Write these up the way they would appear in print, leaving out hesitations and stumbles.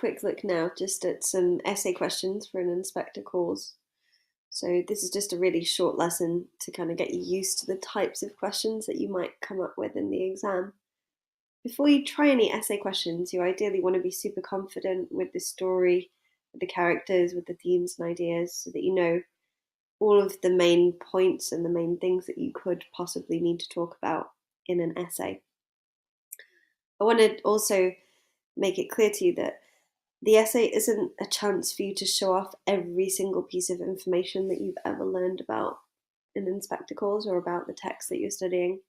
quick look now just at some essay questions for an inspector calls. So this is just a really short lesson to kind of get you used to the types of questions that you might come up with in the exam. Before you try any essay questions, you ideally want to be super confident with the story, with the characters, with the themes and ideas, so that you know all of the main points and the main things that you could possibly need to talk about in an essay. I want to also make it clear to you that the essay isn't a chance for you to show off every single piece of information that you've ever learned about in inspector calls or about the text that you're studying.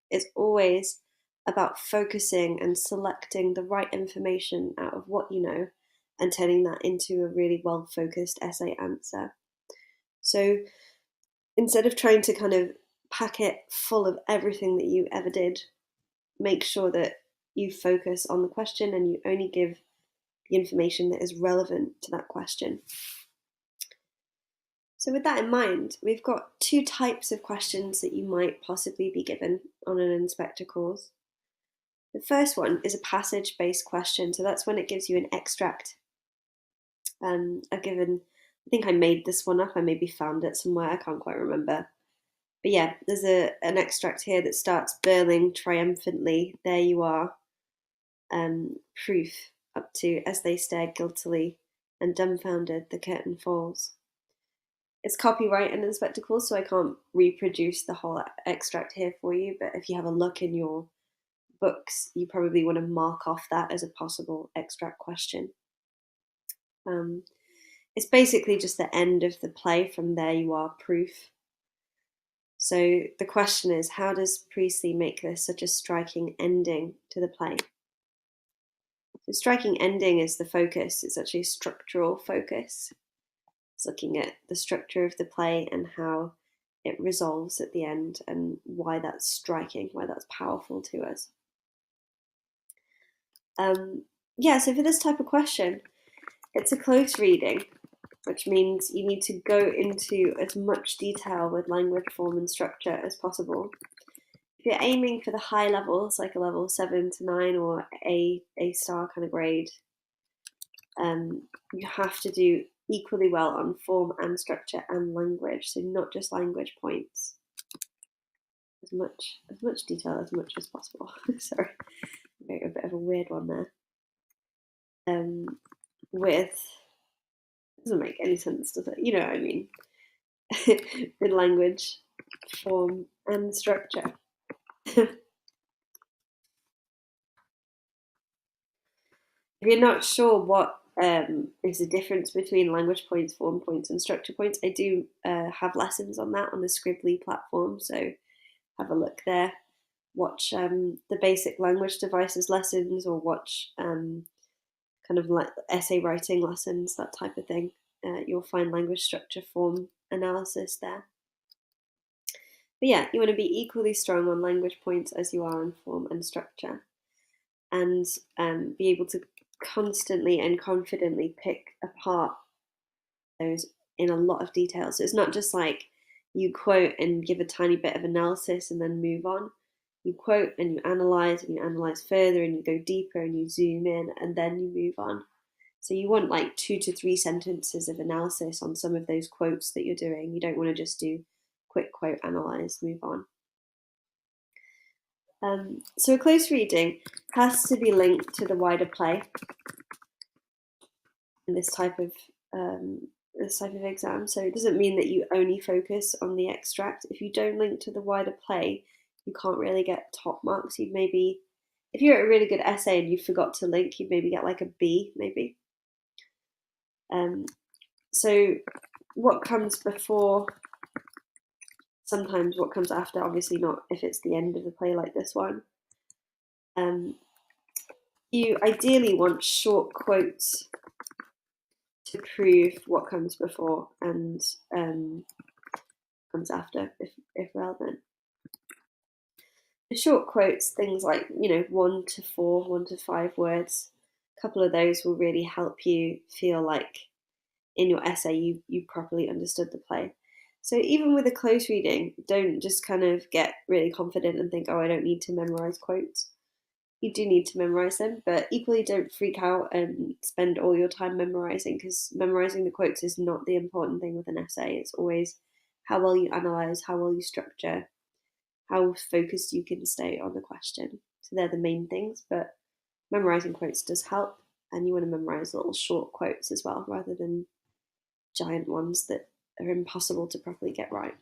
It's always about focusing and selecting the right information out of what you know and turning that into a really well focused essay answer. So instead of trying to kind of pack it full of everything that you ever did, make sure that you focus on the question and you only give the information that is relevant to that question. So with that in mind, we've got two types of questions that you might possibly be given on an inspector course. The first one is a passage-based question, so that's when it gives you an extract. I've given, I think I made this one up, I maybe found it somewhere, I can't quite remember. But yeah, there's an extract here that starts Burling triumphantly, there you are, proof, up to as they stare guiltily and dumbfounded the curtain falls. It's copyright and inspector calls, so I can't reproduce the whole extract here for you, but if you have a look in your books, you probably want to mark off that as a possible extract question. It's basically just the end of the play from there you are proof. So the question is, how does Priestley make this such a striking ending to the play? The striking ending is the focus. It's actually a structural focus. It's looking at the structure of the play and how it resolves at the end and why that's striking, why that's powerful to us. So for this type of question, it's a close reading, which means you need to go into as much detail with language, form, and structure as possible. If you're aiming for the high levels, like a level 7 to 9 or A star kind of grade, you have to do equally well on form and structure and language, so not just language points. As much detail as much as possible. Sorry, a bit of a weird one there. With doesn't make any sense, does it? You know what I mean? With language, form, and structure. If you're not sure what is the difference between language points, form points, and structure points, I do have lessons on that on the Scribbly platform, so have a look there. Watch the basic language devices lessons, or watch kind of like essay writing lessons, that type of thing. You'll find language structure form analysis there. But yeah, you want to be equally strong on language points as you are on form and structure, and be able to constantly and confidently pick apart those in a lot of detail. So it's not just like you quote and give a tiny bit of analysis and then move on. You quote and you analyze further and you go deeper and you zoom in and then you move on. So you want like 2 to 3 sentences of analysis on some of those quotes that you're doing. You don't want to just do quick quote, analyze, move on. So a close reading has to be linked to the wider play in this type of exam. So it doesn't mean that you only focus on the extract. If you don't link to the wider play, you can't really get top marks. You'd maybe, if you're at a really good essay and you forgot to link, you'd maybe get like a B, maybe. So what comes before, sometimes what comes after, obviously not if it's the end of the play like this one. You ideally want short quotes to prove what comes before and comes after, if relevant. The short quotes, things like 1 to 4, 1 to 5 words, a couple of those will really help you feel like in your essay you properly understood the play. So even with a close reading, don't just kind of get really confident and think, oh, I don't need to memorize quotes. you do need to memorize them, but equally don't freak out and spend all your time memorizing, because memorizing the quotes is not the important thing with an essay. It's always how well you analyze, how well you structure, how focused you can stay on the question. So they're the main things, but memorizing quotes does help, and you want to memorize little short quotes as well, rather than giant ones that are impossible to properly get right.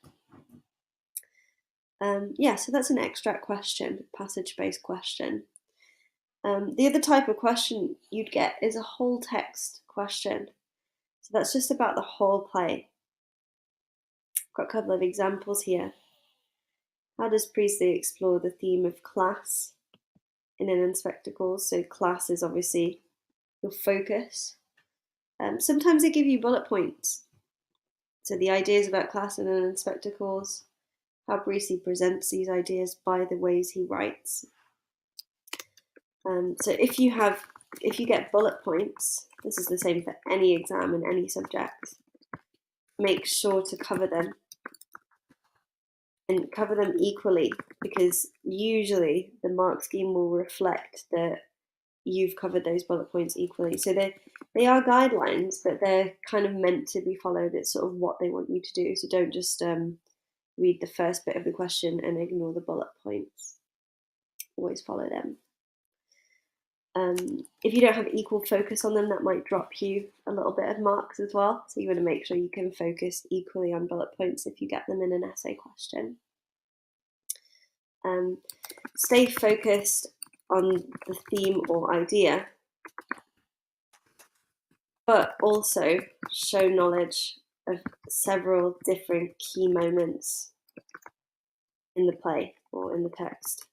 Yeah, so that's an extract question, passage-based question. The other type of question you'd get is a whole text question. So that's just about the whole play. I've got a couple of examples here. How does Priestley explore the theme of class in An Inspector Calls? So class is obviously your focus. Sometimes they give you bullet points. So the ideas about class in An Inspector Calls, how Priestley presents these ideas by the ways he writes. So if you get bullet points, this is the same for any exam in any subject, make sure to cover them, and cover them equally, because usually the mark scheme will reflect that you've covered those bullet points equally. So they are guidelines, but they're kind of meant to be followed. It's sort of what they want you to do. So don't just read the first bit of the question and ignore the bullet points. Always follow them. If you don't have equal focus on them, that might drop you a little bit of marks as well. So you want to make sure you can focus equally on bullet points if you get them in an essay question. Stay focused on the theme or idea, but also show knowledge of several different key moments in the play or in the text.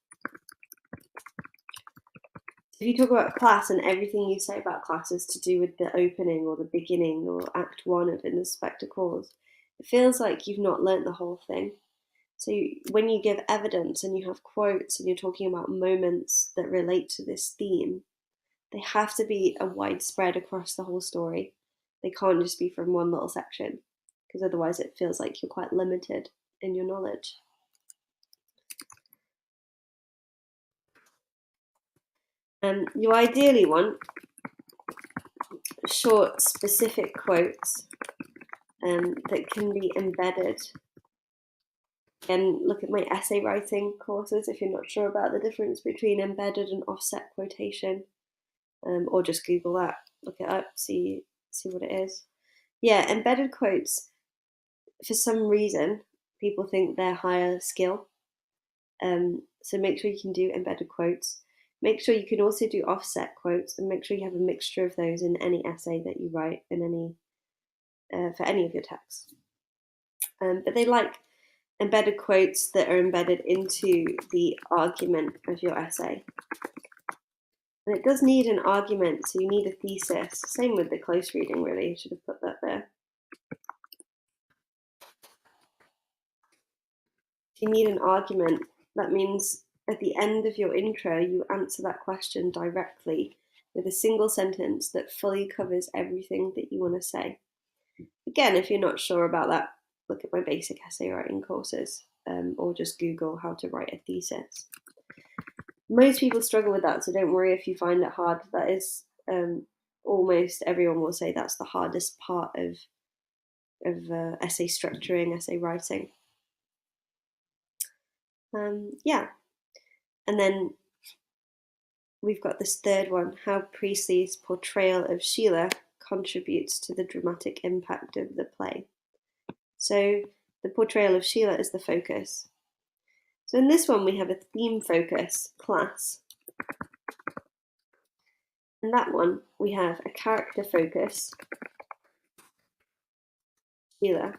If you talk about class and everything you say about class is to do with the opening or the beginning or Act 1 of An Inspector Calls, it feels like you've not learnt the whole thing. So when you give evidence and you have quotes and you're talking about moments that relate to this theme, they have to be a widespread across the whole story. They can't just be from one little section, because otherwise it feels like you're quite limited in your knowledge. You ideally want short, specific quotes that can be embedded. Again, look at my essay writing courses if you're not sure about the difference between embedded and offset quotation, or just Google that, look it up, see what it is. Yeah, embedded quotes, for some reason, people think they're higher skill. So make sure you can do embedded quotes. Make sure you can also do offset quotes, and make sure you have a mixture of those in any essay that you write in for any of your texts. But they like embedded quotes that are embedded into the argument of your essay. And it does need an argument, so you need a thesis. Same with the close reading, really. I should have put that there. If you need an argument, that means at the end of your intro, you answer that question directly with a single sentence that fully covers everything that you want to say. Again, if you're not sure about that, look at my basic essay writing courses, or just Google how to write a thesis. Most people struggle with that, so don't worry if you find it hard. That is, almost everyone will say that's the hardest part of essay structuring, essay writing. Yeah, and then we've got this third one, how Priestley's portrayal of Sheila contributes to the dramatic impact of the play. So the portrayal of Sheila is the focus. So in this one we have a theme focus, class. In that one we have a character focus, Sheila.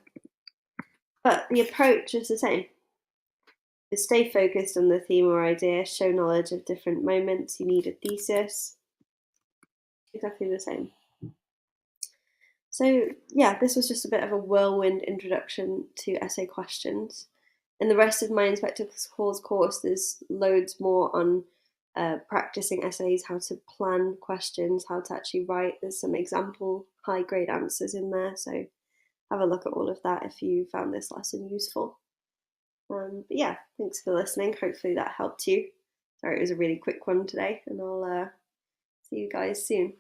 But the approach is the same. To stay focused on the theme or idea, show knowledge of different moments, you need a thesis. Exactly the same. So yeah, this was just a bit of a whirlwind introduction to essay questions. In the rest of my Inspector Calls course, there's loads more on practicing essays, how to plan questions, how to actually write. There's some example high grade answers in there, so have a look at all of that if you found this lesson useful. But yeah, thanks for listening. Hopefully that helped you. Sorry, it was a really quick one today, and I'll see you guys soon.